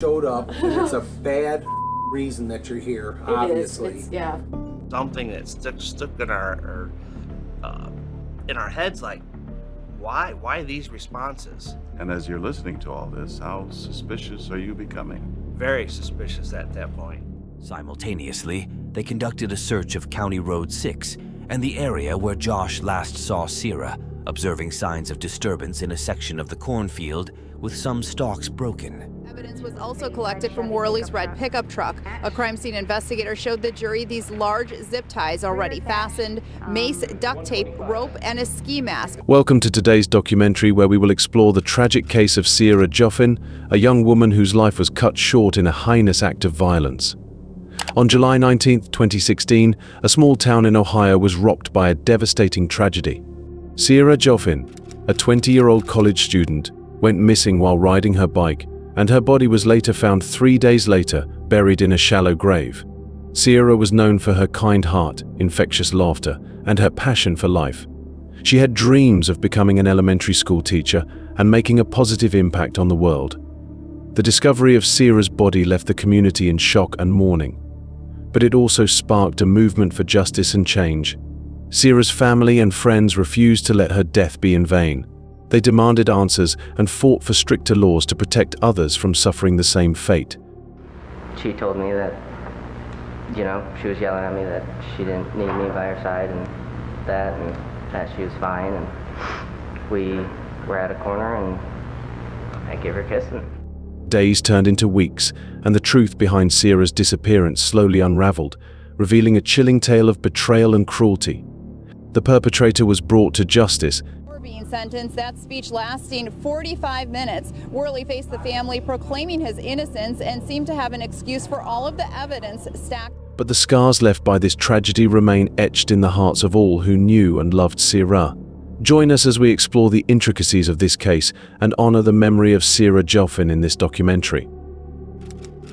showed up, and it's a bad reason that you're here, obviously. It is. Yeah. Something that stuck in our heads, like, why these responses? And as you're listening to all this, how suspicious are you becoming? Very suspicious at that point. Simultaneously, they conducted a search of County Road 6 and the area where Josh last saw Sierah, observing signs of disturbance in a section of the cornfield with some stalks broken. Evidence was also collected from Worley's red pickup truck. A crime scene investigator showed the jury these large zip ties already fastened, mace, duct tape, rope, and a ski mask. Welcome to today's documentary, where we will explore the tragic case of Sierah Joughin, a young woman whose life was cut short in a heinous act of violence. On July 19, 2016, a small town in Ohio was rocked by a devastating tragedy. Sierah Joughin, a 20-year-old college student, went missing while riding her bike, and her body was later found 3 days later, buried in a shallow grave. Sierah was known for her kind heart, infectious laughter, and her passion for life. She had dreams of becoming an elementary school teacher and making a positive impact on the world. The discovery of Sierah's body left the community in shock and mourning, but it also sparked a movement for justice and change. Sierah's family and friends refused to let her death be in vain. They demanded answers and fought for stricter laws to protect others from suffering the same fate. She told me that, she was yelling at me that she didn't need me by her side and that she was fine. And we were at a corner and I gave her a kiss. Days turned into weeks, and the truth behind Sierah's disappearance slowly unraveled, revealing a chilling tale of betrayal and cruelty. The perpetrator was brought to justice. Being sentenced, that speech lasting 45 minutes. Worley faced the family proclaiming his innocence and seemed to have an excuse for all of the evidence stacked. But the scars left by this tragedy remain etched in the hearts of all who knew and loved Sierah. Join us as we explore the intricacies of this case and honor the memory of Sierah Joughin in this documentary.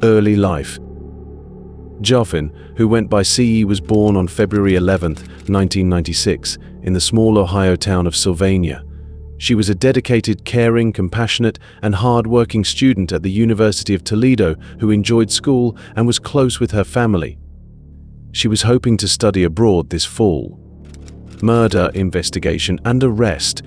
Early life. Joughin, who went by CE, was born on February 11, 1996, in the small Ohio town of Sylvania. She was a dedicated, caring, compassionate, and hard-working student at the University of Toledo who enjoyed school and was close with her family. She was hoping to study abroad this fall. Murder investigation and arrest.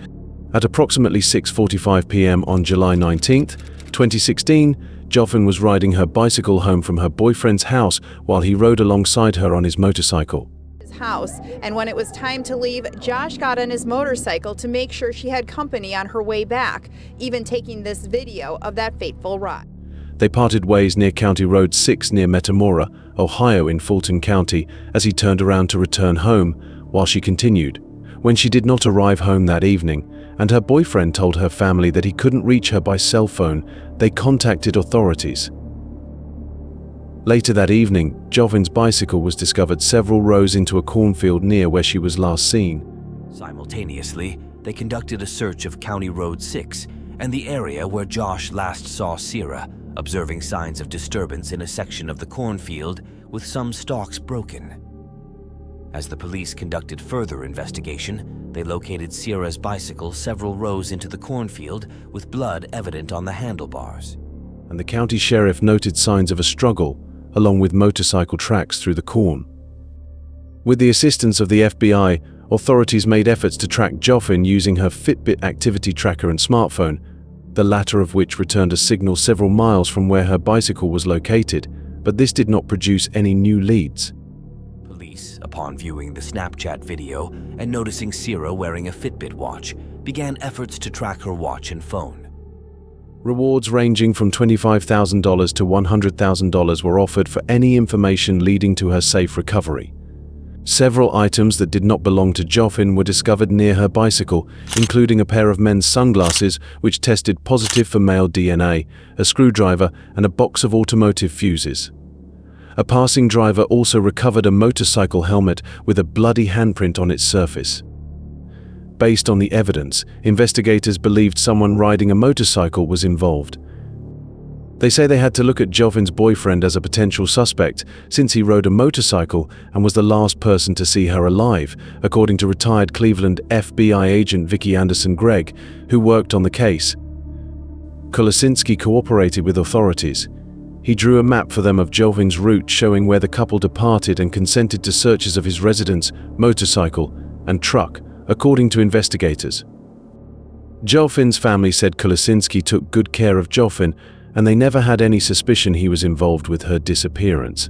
At approximately 6:45 p.m. on July 19, 2016, Joughin was riding her bicycle home from her boyfriend's house while he rode alongside her on his motorcycle. His house, and when it was time to leave, Josh got on his motorcycle to make sure she had company on her way back, even taking this video of that fateful ride. They parted ways near County Road 6 near Metamora, Ohio in Fulton County, as he turned around to return home, while she continued. When she did not arrive home that evening, and her boyfriend told her family that he couldn't reach her by cell phone, they contacted authorities. Later that evening, Joughin's bicycle was discovered several rows into a cornfield near where she was last seen. Simultaneously, they conducted a search of County Road 6 and the area where Josh last saw Sierah, observing signs of disturbance in a section of the cornfield with some stalks broken. As the police conducted further investigation, they located Sierah's bicycle several rows into the cornfield with blood evident on the handlebars. And the county sheriff noted signs of a struggle, along with motorcycle tracks through the corn. With the assistance of the FBI, authorities made efforts to track Joughin using her Fitbit activity tracker and smartphone, the latter of which returned a signal several miles from where her bicycle was located, but this did not produce any new leads. Upon viewing the Snapchat video and noticing Sierah wearing a Fitbit watch, began efforts to track her watch and phone. Rewards ranging from $25,000 to $100,000 were offered for any information leading to her safe recovery. Several items that did not belong to Joughin were discovered near her bicycle, including a pair of men's sunglasses which tested positive for male DNA, a screwdriver, and a box of automotive fuses. A passing driver also recovered a motorcycle helmet with a bloody handprint on its surface. Based on the evidence, investigators believed someone riding a motorcycle was involved. They say they had to look at Joughin's boyfriend as a potential suspect, since he rode a motorcycle and was the last person to see her alive, according to retired Cleveland FBI agent Vicki Anderson Gregg, who worked on the case. Kolosinski cooperated with authorities. He drew a map for them of Joughin's route showing where the couple departed and consented to searches of his residence, motorcycle, and truck, according to investigators. Joughin's family said Kolosinski took good care of Joughin, and they never had any suspicion he was involved with her disappearance.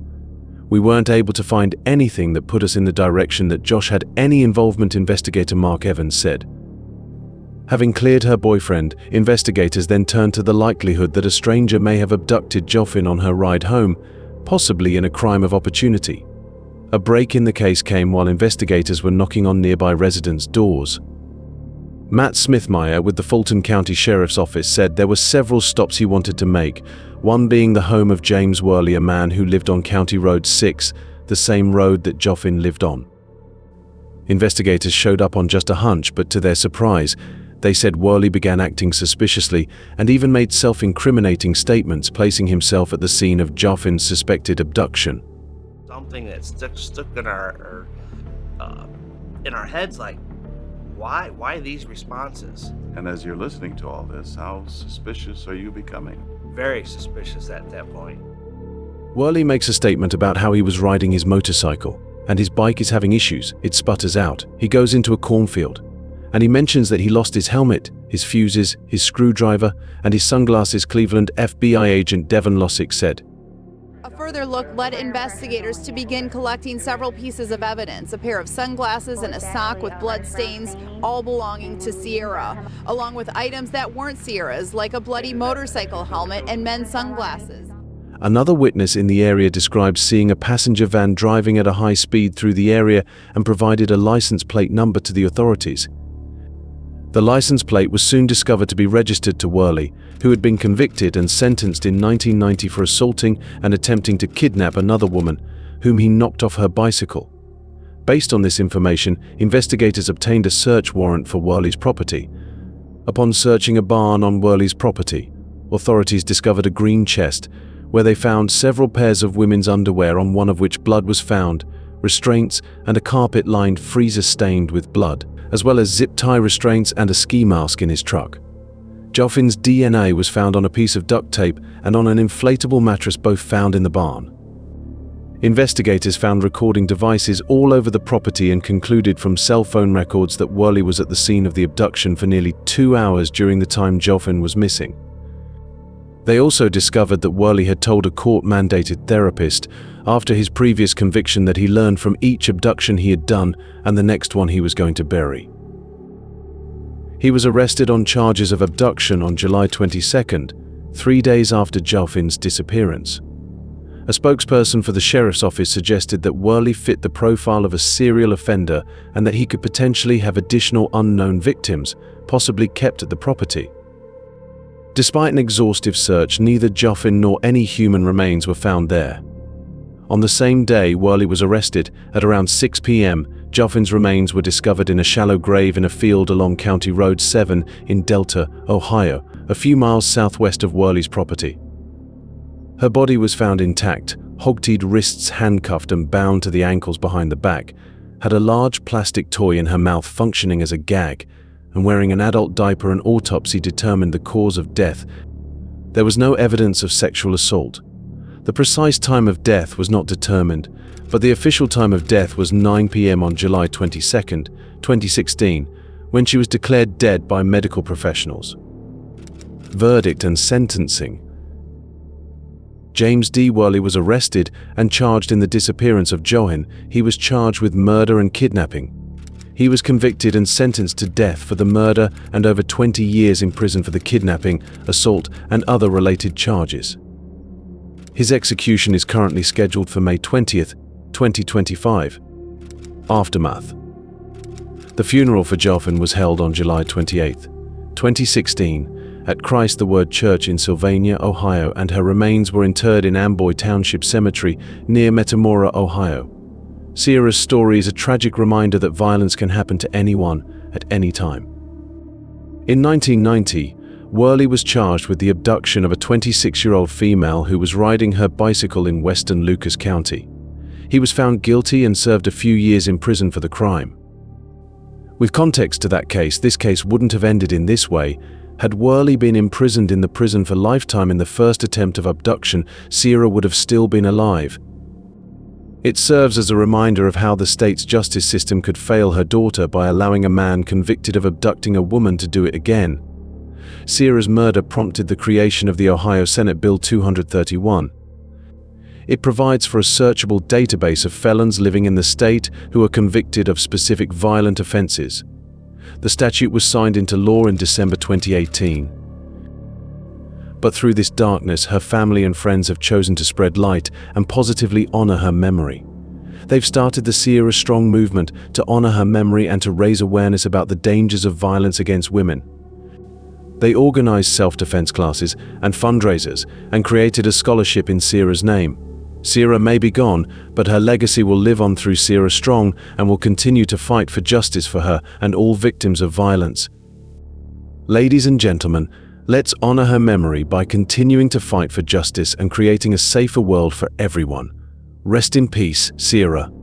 We weren't able to find anything that put us in the direction that Josh had any involvement, investigator Mark Evans said. Having cleared her boyfriend, investigators then turned to the likelihood that a stranger may have abducted Joughin on her ride home, possibly in a crime of opportunity. A break in the case came while investigators were knocking on nearby residents' doors. Matt Smithmeyer with the Fulton County Sheriff's Office said there were several stops he wanted to make, one being the home of James Worley, a man who lived on County Road 6, the same road that Joughin lived on. Investigators showed up on just a hunch, but to their surprise, they said Worley began acting suspiciously and even made self-incriminating statements, placing himself at the scene of Joughin's suspected abduction. Something that stuck in our heads, like, why these responses? And as you're listening to all this, how suspicious are you becoming? Very suspicious at that point. Worley makes a statement about how he was riding his motorcycle, and his bike is having issues. It sputters out. He goes into a cornfield, and he mentions that he lost his helmet, his fuses, his screwdriver, and his sunglasses, Cleveland FBI agent Devon Lossick said. A further look led investigators to begin collecting several pieces of evidence, a pair of sunglasses and a sock with blood stains, all belonging to Sierah, along with items that weren't Sierra's, like a bloody motorcycle helmet and men's sunglasses. Another witness in the area described seeing a passenger van driving at a high speed through the area and provided a license plate number to the authorities. The license plate was soon discovered to be registered to Worley, who had been convicted and sentenced in 1990 for assaulting and attempting to kidnap another woman, whom he knocked off her bicycle. Based on this information, investigators obtained a search warrant for Worley's property. Upon searching a barn on Worley's property, authorities discovered a green chest, where they found several pairs of women's underwear, on one of which blood was found, restraints, and a carpet lined freezer stained with blood, as well as zip tie restraints and a ski mask in his truck. Joughin's DNA was found on a piece of duct tape and on an inflatable mattress, both found in the barn. Investigators found recording devices all over the property and concluded from cell phone records that Worley was at the scene of the abduction for nearly 2 hours during the time Joughin was missing. They also discovered that Worley had told a court-mandated therapist after his previous conviction that he learned from each abduction he had done and the next one he was going to bury. He was arrested on charges of abduction on July 22nd, 3 days after Joughin's disappearance. A spokesperson for the sheriff's office suggested that Worley fit the profile of a serial offender and that he could potentially have additional unknown victims, possibly kept at the property. Despite an exhaustive search, neither Joughin nor any human remains were found there. On the same day Worley was arrested, at around 6 p.m., Joughin's remains were discovered in a shallow grave in a field along County Road 7 in Delta, Ohio, a few miles southwest of Worley's property. Her body was found intact, hog-tied wrists handcuffed and bound to the ankles behind the back, had a large plastic toy in her mouth functioning as a gag, and wearing an adult diaper. An autopsy determined the cause of death. There was no evidence of sexual assault. The precise time of death was not determined, but the official time of death was 9 p.m. on July 22, 2016, when she was declared dead by medical professionals. Verdict and sentencing. James D. Worley was arrested and charged in the disappearance of Joughin. He was charged with murder and kidnapping. He was convicted and sentenced to death for the murder and over 20 years in prison for the kidnapping, assault, and other related charges. His execution is currently scheduled for May 20th, 2025. Aftermath. The funeral for Joughin was held on July 28, 2016, at Christ the Word Church in Sylvania, Ohio, and her remains were interred in Amboy Township Cemetery near Metamora, Ohio. Sierah's story is a tragic reminder that violence can happen to anyone at any time. In 1990, Worley was charged with the abduction of a 26-year-old female who was riding her bicycle in western Lucas County. He was found guilty and served a few years in prison for the crime. With context to that case, this case wouldn't have ended in this way. Had Worley been imprisoned in the prison for lifetime in the first attempt of abduction, Sierah would have still been alive. It serves as a reminder of how the state's justice system could fail her daughter by allowing a man convicted of abducting a woman to do it again. Sierah's murder prompted the creation of the Ohio Senate Bill 231. It provides for a searchable database of felons living in the state who are convicted of specific violent offenses. The statute was signed into law in December 2018. But through this darkness, her family and friends have chosen to spread light and positively honor her memory. They've started the Sierah Strong movement to honor her memory and to raise awareness about the dangers of violence against women. They organized self-defense classes and fundraisers and created a scholarship in Sierah's name. Sierah may be gone, but her legacy will live on through Sierah Strong and will continue to fight for justice for her and all victims of violence. Ladies and gentlemen, let's honor her memory by continuing to fight for justice and creating a safer world for everyone. Rest in peace, Sierah.